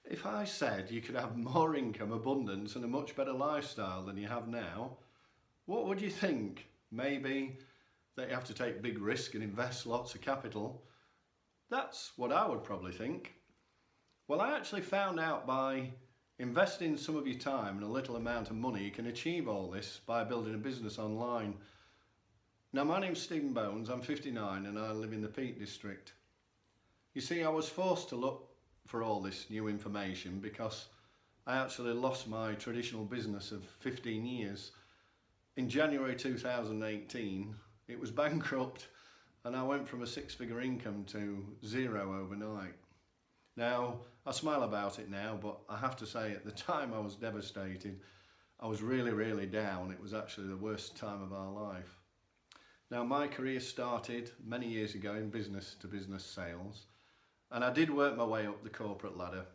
If I said you could have more income, abundance and a much better lifestyle than you have now, what would you think? Maybe that you have to take big risk and invest lots of capital. That's what I would probably think. Well, I actually found out by investing some of your time and a little amount of money, you can achieve all this by building a business online. Now, my name's Stephen Bones, I'm 59 and I live in the Peak District. You see, I was forced to look for all this new information because I actually lost my traditional business of 15 years. In January 2018, it was bankrupt and I went from a six-figure income to zero overnight. Now, I smile about it now, but I have to say at the time I was devastated. I was really down. It was actually the worst time of our life. Now, my career started many years ago in business-to-business sales, and I did work my way up the corporate ladder.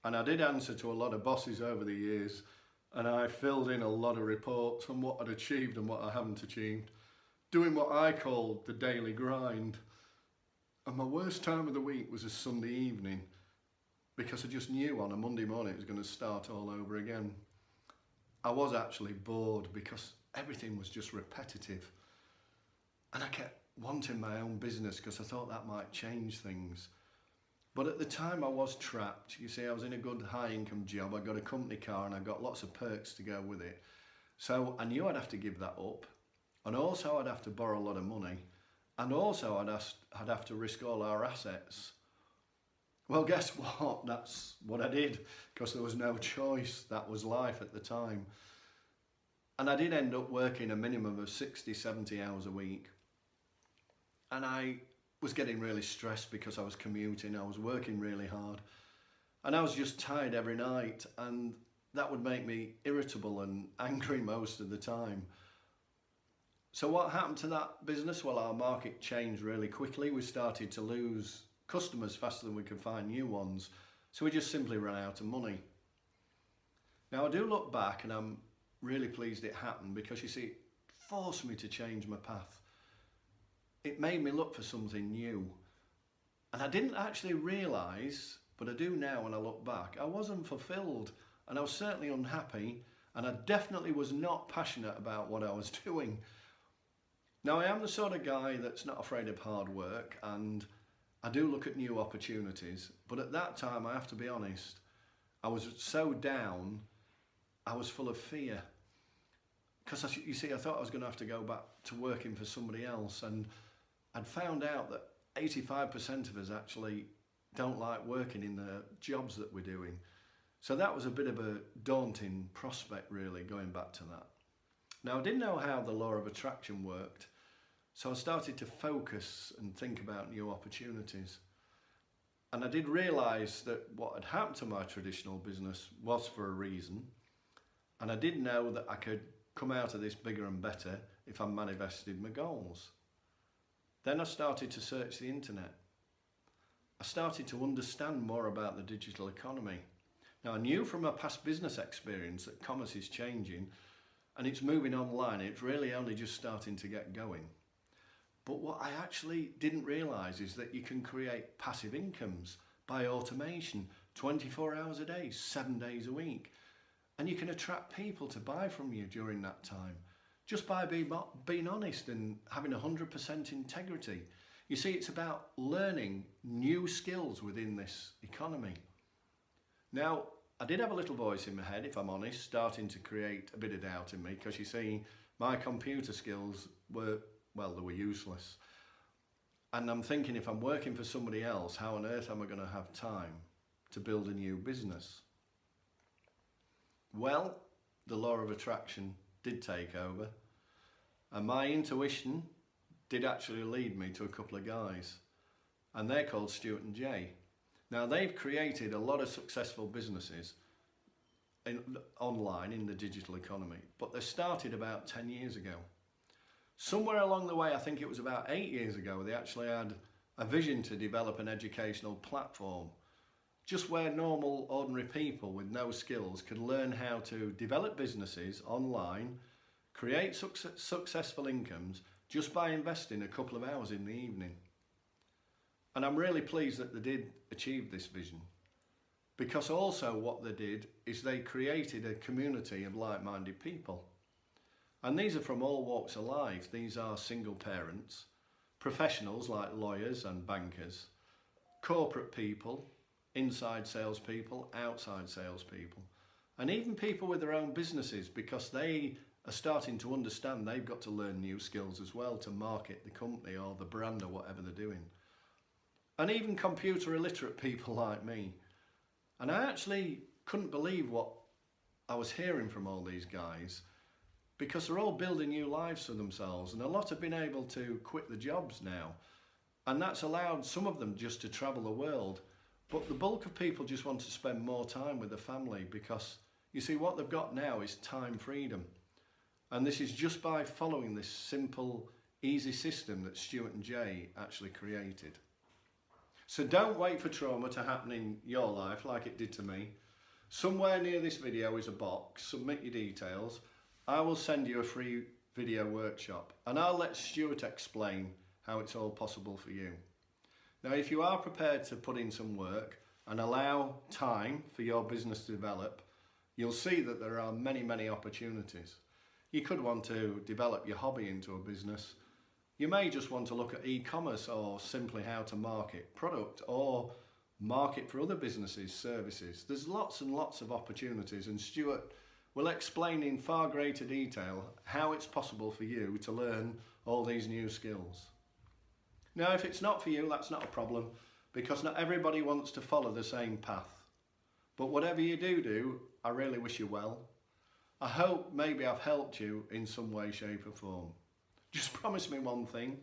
And I did answer to a lot of bosses over the years, and I filled in a lot of reports on what I'd achieved and what I haven't achieved, doing what I called the daily grind. And my worst time of the week was a Sunday evening because I just knew on a Monday morning it was going to start all over again. I was actually bored because everything was just repetitive. And I kept wanting my own business because I thought that might change things. But at the time I was trapped. You see, I was in a good high income job. I got a company car and I got lots of perks to go with it. So I knew I'd have to give that up. And also I'd have to borrow a lot of money. And also I'd have to risk all our assets. Well, guess what? That's what I did because there was no choice. That was life at the time. And I did end up working a minimum of 60, 70 hours a week. And I was getting really stressed because I was commuting. I was working really hard. And I was just tired every night. And that would make me irritable and angry most of the time. So what happened to that business? Well, our market changed really quickly. We started to lose customers faster than we could find new ones. So we just simply ran out of money. Now I do look back and I'm really pleased it happened because you see, it forced me to change my path. It made me look for something new. And I didn't actually realise, but I do now when I look back, I wasn't fulfilled and I was certainly unhappy and I definitely was not passionate about what I was doing. Now, I am the sort of guy that's not afraid of hard work and I do look at new opportunities, but at that time, I have to be honest, I was so down, I was full of fear. Because you see, I thought I was going to have to go back to working for somebody else, and I'd found out that 85% of us actually don't like working in the jobs that we're doing. So that was a bit of a daunting prospect, really, going back to that. Now, I didn't know how the law of attraction worked. So I started to focus and think about new opportunities. And I did realise that what had happened to my traditional business was for a reason. And I did know that I could come out of this bigger and better if I manifested my goals. Then I started to search the internet. I started to understand more about the digital economy. Now I knew from my past business experience that commerce is changing and it's moving online. It's really only just starting to get going. But what I actually didn't realise is that you can create passive incomes by automation 24 hours a day, 7 days a week. And you can attract people to buy from you during that time just by being honest and having 100% integrity. You see, it's about learning new skills within this economy. Now, I did have a little voice in my head, if I'm honest, starting to create a bit of doubt in me because you see, my computer skills were, well, they were useless. And I'm thinking, if I'm working for somebody else, how on earth am I going to have time to build a new business? Well, the law of attraction did take over. And my intuition did actually lead me to a couple of guys. And they're called Stuart and Jay. Now, they've created a lot of successful businesses online in the digital economy. But they started about 10 years ago. Somewhere along the way, I think it was about 8 years ago, they actually had a vision to develop an educational platform, just where normal, ordinary people with no skills could learn how to develop businesses online, create successful incomes, just by investing a couple of hours in the evening. And I'm really pleased that they did achieve this vision. because also what they did is they created a community of like-minded people. And these are from all walks of life. These are single parents, professionals like lawyers and bankers, corporate people, inside salespeople, outside salespeople, and even people with their own businesses, because they are starting to understand they've got to learn new skills as well to market the company or the brand or whatever they're doing. And even computer illiterate people like me. And I actually couldn't believe what I was hearing from all these guys, because they're all building new lives for themselves, and a lot have been able to quit the jobs now. And that's allowed some of them just to travel the world. But the bulk of people just want to spend more time with the family, because you see what they've got now is time freedom. And this is just by following this simple, easy system that Stuart and Jay actually created. So don't wait for trauma to happen in your life like it did to me. Somewhere near this video is a box. Submit your details. I will send you a free video workshop, and I'll let Stuart explain how it's all possible for you. Now, if you are prepared to put in some work and allow time for your business to develop, you'll see that there are many, many opportunities. You could want to develop your hobby into a business. You may just want to look at e-commerce, or simply how to market product or market for other businesses, services. There's lots and lots of opportunities, and Stuart will explain in far greater detail how it's possible for you to learn all these new skills. Now, if it's not for you, that's not a problem, because not everybody wants to follow the same path. But whatever you do, I really wish you well. I hope maybe I've helped you in some way, shape or form. Just promise me one thing,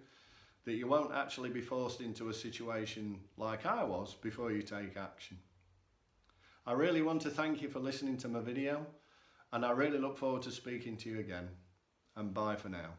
that you won't actually be forced into a situation like I was before you take action. I really want to thank you for listening to my video, and I really look forward to speaking to you again. And bye for now.